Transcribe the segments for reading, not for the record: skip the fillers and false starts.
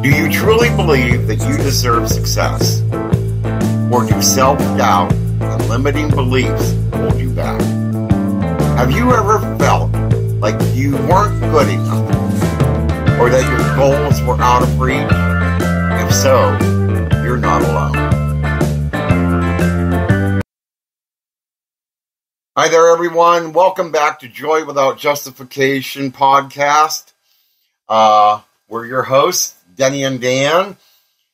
Do you truly believe that you deserve success? Or do self-doubt and limiting beliefs hold you back? Have you ever felt like you weren't good enough? Or that your goals were out of reach? If so, you're not alone. Hi there, everyone. Welcome back to Joy Without Justification podcast. We're your hosts, Denny and Dan.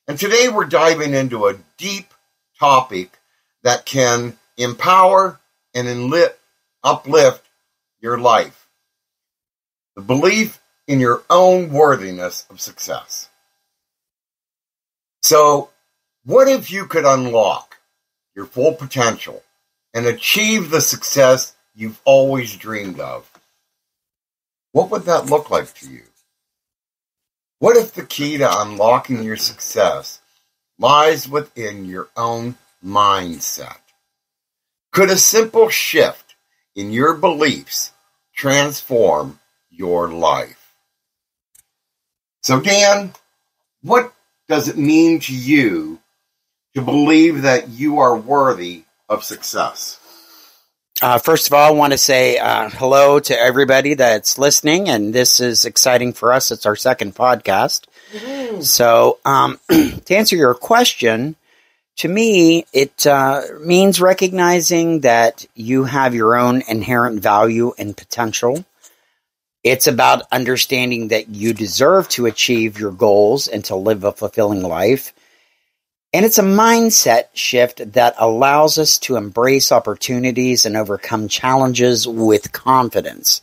And today we're diving into a deep topic that can empower and uplift your life. The belief in your own worthiness of success. So, what if you could unlock your full potential and achieve the success you've always dreamed of? What would that look like to you? What if the key to unlocking your success lies within your own mindset? Could a simple shift in your beliefs transform your life? So, Dan, what does it mean to you to believe that you are worthy of success? First of all, I want to say hello to everybody that's listening, and this is exciting for us. It's our second podcast. Mm-hmm. So, to answer your question, to me, it means recognizing that you have your own inherent value and potential. It's about understanding that you deserve to achieve your goals and to live a fulfilling life. And it's a mindset shift that allows us to embrace opportunities and overcome challenges with confidence.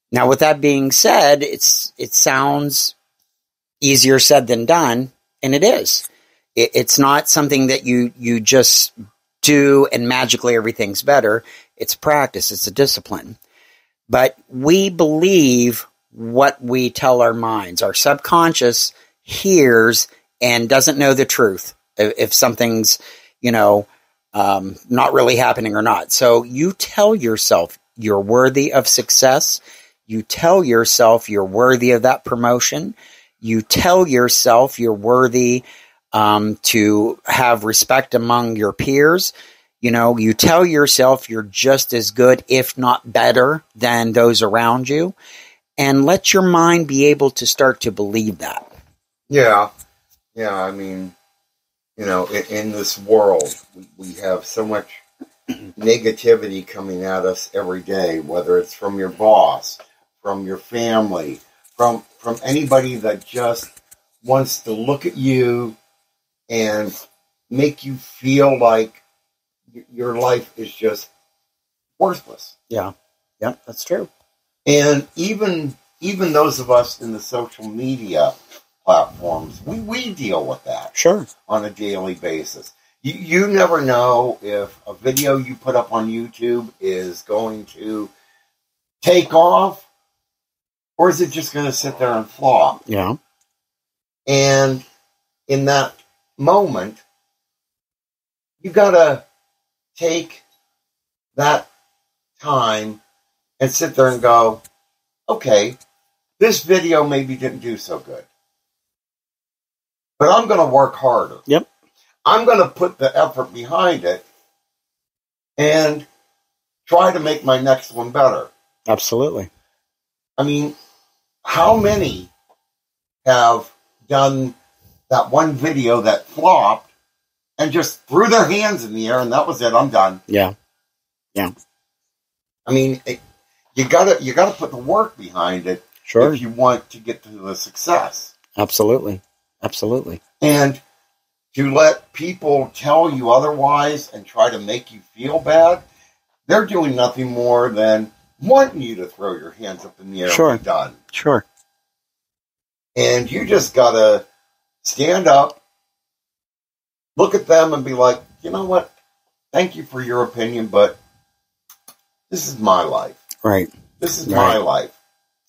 Now, with that being said, it sounds easier said than done, and it is. It's not something that you just do and magically everything's better. It's practice. It's a discipline. But we believe what we tell our minds. Our subconscious hears and doesn't know the truth if something's, not really happening or not. So you tell yourself you're worthy of success. You tell yourself you're worthy of that promotion. You tell yourself you're worthy to have respect among your peers. You tell yourself you're just as good, if not better, than those around you. And let your mind be able to start to believe that. Yeah. I mean, in this world, we have so much negativity coming at us every day, whether it's from your boss, from your family, from anybody that just wants to look at you and make you feel like your life is just worthless. Yeah, that's true. And even those of us in the social media platforms, we deal with that. Sure. On a daily basis. You never know if a video you put up on YouTube is going to take off, or is it just going to sit there and flop? Yeah. And in that moment, you got to take that time and sit there and go, okay, this video maybe didn't do so good, but I'm going to work harder. Yep. I'm going to put the effort behind it and try to make my next one better. Absolutely. I mean, how many have done that one video that flopped and just threw their hands in the air and that was it, I'm done? Yeah. I mean, you gotta put the work behind it. Sure. If you want to get to the success. Absolutely. And to let people tell you otherwise and try to make you feel bad, they're doing nothing more than wanting you to throw your hands up in the air and be done. Sure. And you just gotta stand up, look at them and be like, you know what? Thank you for your opinion, but this is my life. Right. This is my life.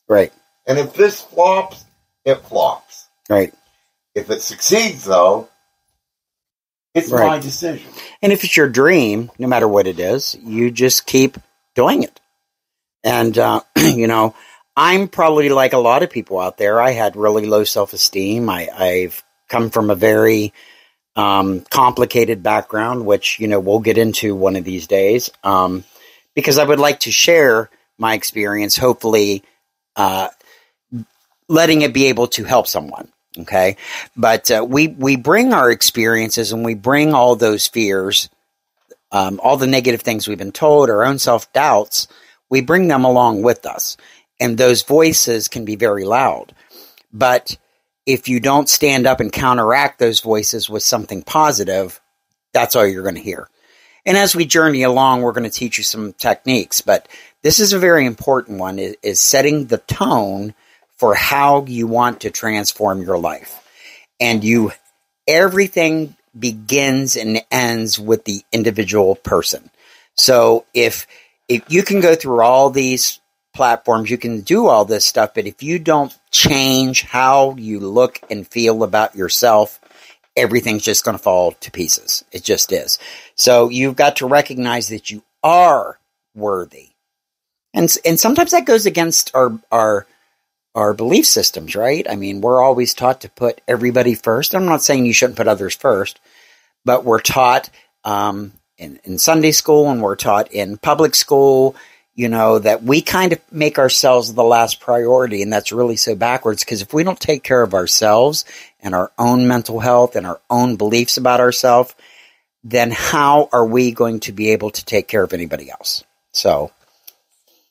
Right. And if this flops, it flops. Right. If it succeeds, though, it's my decision. And if it's your dream, no matter what it is, you just keep doing it. And, I'm probably like a lot of people out there. I had really low self-esteem. I've come from a very complicated background, which, we'll get into one of these days, because I would like to share my experience, hopefully letting it be able to help someone. Okay. But we bring our experiences and we bring all those fears, all the negative things we've been told, our own self-doubts, we bring them along with us. And those voices can be very loud. But if you don't stand up and counteract those voices with something positive, that's all you're going to hear. And as we journey along, we're going to teach you some techniques. But this is a very important one, is setting the tone for how you want to transform your life. And everything begins and ends with the individual person. So if you can go through all these platforms, you can do all this stuff, but if you don't change how you look and feel about yourself, everything's just going to fall to pieces. It just is. So you've got to recognize that you are worthy. And sometimes that goes against our belief systems, right? I mean, we're always taught to put everybody first. I'm not saying you shouldn't put others first, but we're taught in Sunday school and we're taught in public school, that we kind of make ourselves the last priority. And that's really so backwards, because if we don't take care of ourselves and our own mental health and our own beliefs about ourselves, then how are we going to be able to take care of anybody else? So.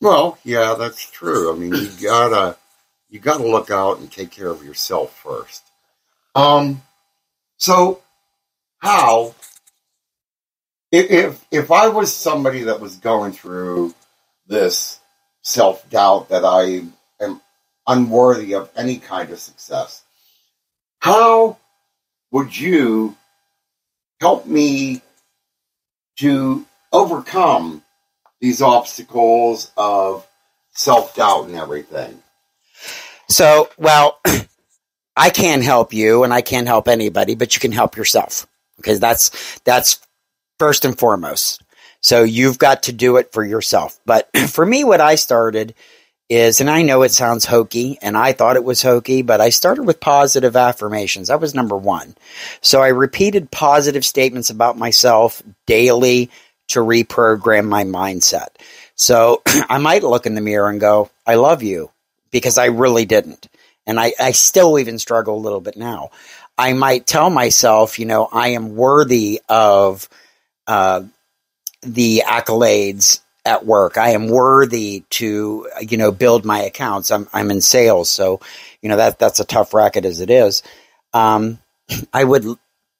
Well, yeah, that's true. I mean, you gotta look out and take care of yourself first. So how, if I was somebody that was going through this self-doubt that I am unworthy of any kind of success, how would you help me to overcome these obstacles of self-doubt and everything? So, well, I can't help you and I can't help anybody, but you can help yourself, because that's first and foremost. So you've got to do it for yourself. But for me, what I started is, and I know it sounds hokey, and I thought it was hokey, but I started with positive affirmations. That was number one. So I repeated positive statements about myself daily to reprogram my mindset. So I might look in the mirror and go, I love you, because I really didn't. And I still even struggle a little bit now. I might tell myself, I am worthy of the accolades at work. I am worthy to, build my accounts. I'm in sales. So, that's a tough racket as it is. I would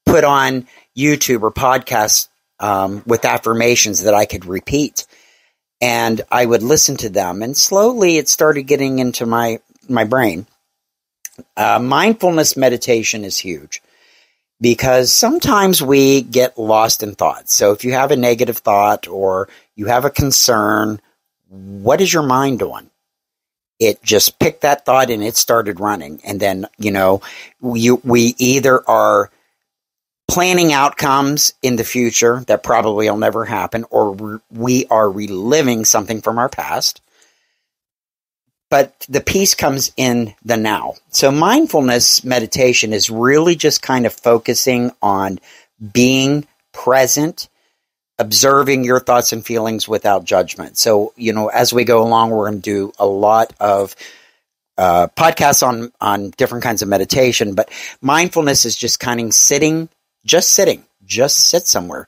put on YouTube or podcasts with affirmations that I could repeat, and I would listen to them, and slowly it started getting into my brain. Mindfulness meditation is huge, because sometimes we get lost in thoughts. So if you have a negative thought or you have a concern, what is your mind doing? It just picked that thought and it started running. And then, we either are planning outcomes in the future that probably will never happen, or we are reliving something from our past. But the peace comes in the now. So mindfulness meditation is really just kind of focusing on being present, observing your thoughts and feelings without judgment. So, as we go along, we're going to do a lot of podcasts on different kinds of meditation. But mindfulness is just kind of sitting, just sit somewhere.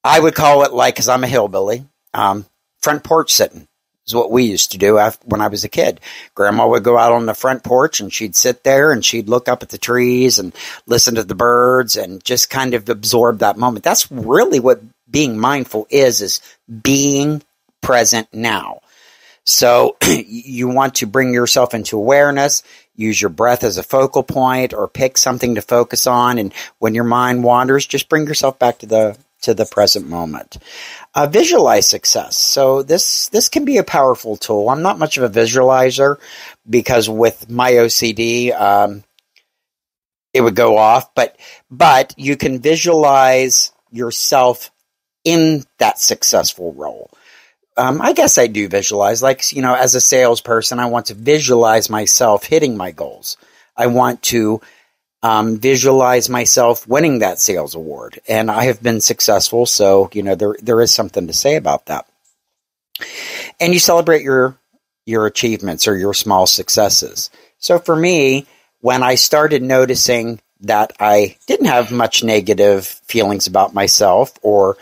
I would call it, like, because I'm a hillbilly, front porch sitting. Is what we used to do when I was a kid. Grandma would go out on the front porch and she'd sit there and she'd look up at the trees and listen to the birds and just kind of absorb that moment. That's really what being mindful is being present now. So you want to bring yourself into awareness, use your breath as a focal point, or pick something to focus on. And when your mind wanders, just bring yourself back to the present moment. Visualize success. So this can be a powerful tool. I'm not much of a visualizer, because with my OCD, it would go off. But you can visualize yourself in that successful role. I guess I do visualize. Like, as a salesperson, I want to visualize myself hitting my goals. I want to visualize myself winning that sales award. And I have been successful, so, there is something to say about that. And you celebrate your achievements or your small successes. So for me, when I started noticing that I didn't have much negative feelings about myself, or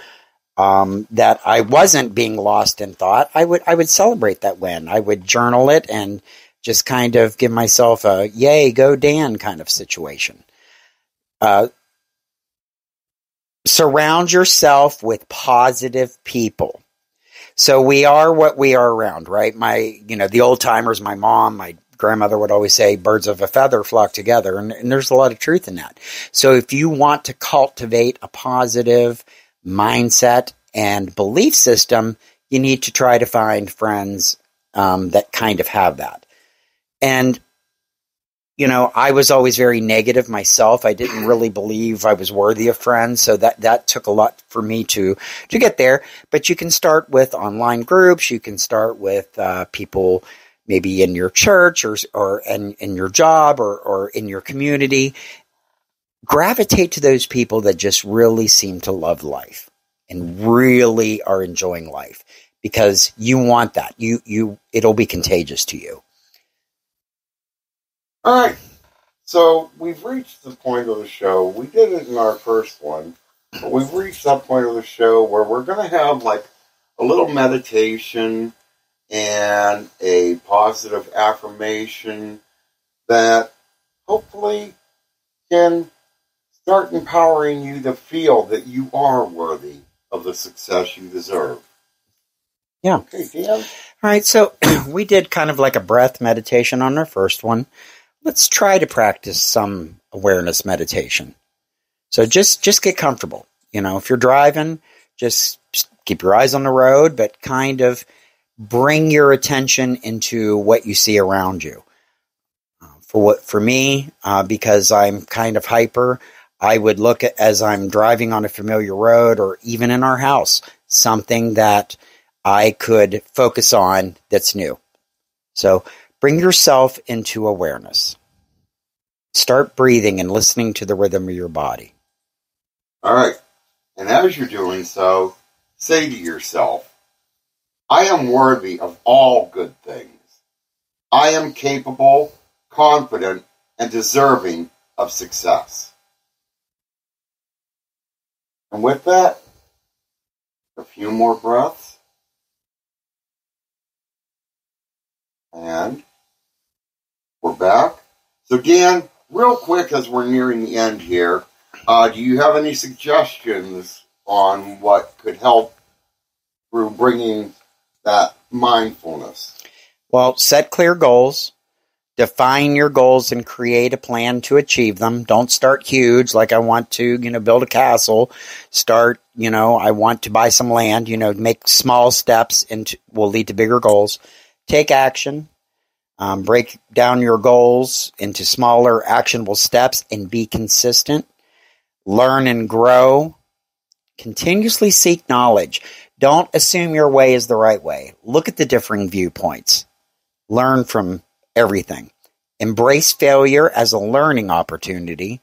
that I wasn't being lost in thought, I would celebrate that win. I would journal it and just kind of give myself a yay, go Dan kind of situation. Surround yourself with positive people. So we are what we are around, right? The old timers, my mom, my grandmother would always say, birds of a feather flock together. And there's a lot of truth in that. So if you want to cultivate a positive mindset and belief system, you need to try to find friends that kind of have that. And, I was always very negative myself. I didn't really believe I was worthy of friends. So that took a lot for me to get there. But you can start with online groups. You can start with people maybe in your church or in your job or in your community. Gravitate to those people that just really seem to love life and really are enjoying life, because you want that. It'll be contagious to you. All right. So we've reached the point of the show. We did it in our first one, but we've reached that point of the show where we're going to have like a little meditation and a positive affirmation that hopefully can start empowering you to feel that you are worthy of the success you deserve. Yeah. Okay, Dan? All right, so we did kind of like a breath meditation on our first one. Let's try to practice some awareness meditation. So just get comfortable. If you're driving, just keep your eyes on the road, but kind of bring your attention into what you see around you. For me, because I'm kind of hyper, I would look at, as I'm driving on a familiar road or even in our house, something that I could focus on that's new. So bring yourself into awareness. Start breathing and listening to the rhythm of your body. All right. And as you're doing so, say to yourself, I am worthy of all good things. I am capable, confident, and deserving of success. And with that, a few more breaths. And we're back. So Dan, real quick as we're nearing the end here, do you have any suggestions on what could help through bringing that mindfulness? Well, set clear goals. Define your goals and create a plan to achieve them. Don't start huge, like I want to, build a castle. Start, I want to buy some land. Make small steps and will lead to bigger goals. Take action. Break down your goals into smaller actionable steps and be consistent. Learn and grow. Continuously seek knowledge. Don't assume your way is the right way. Look at the differing viewpoints. Learn from everything. Embrace failure as a learning opportunity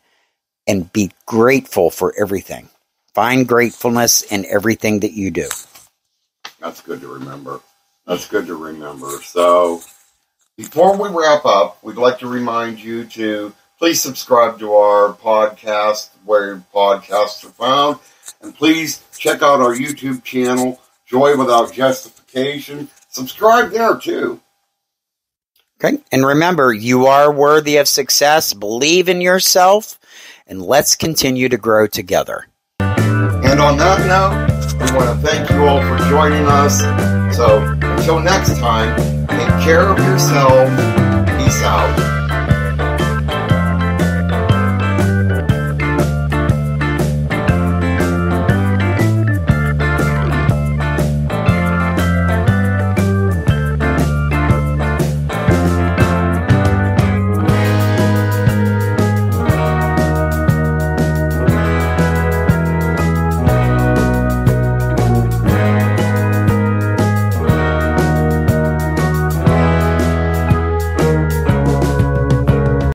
and be grateful for everything. Find gratefulness in everything that you do. That's good to remember. So, before we wrap up, we'd like to remind you to please subscribe to our podcast where podcasts are found. And please check out our YouTube channel, Joy Without Justification. Subscribe there too. Okay. And remember, you are worthy of success. Believe in yourself. And let's continue to grow together. And on that note, we want to thank you all for joining us. So until next time, take care of yourself. Peace out.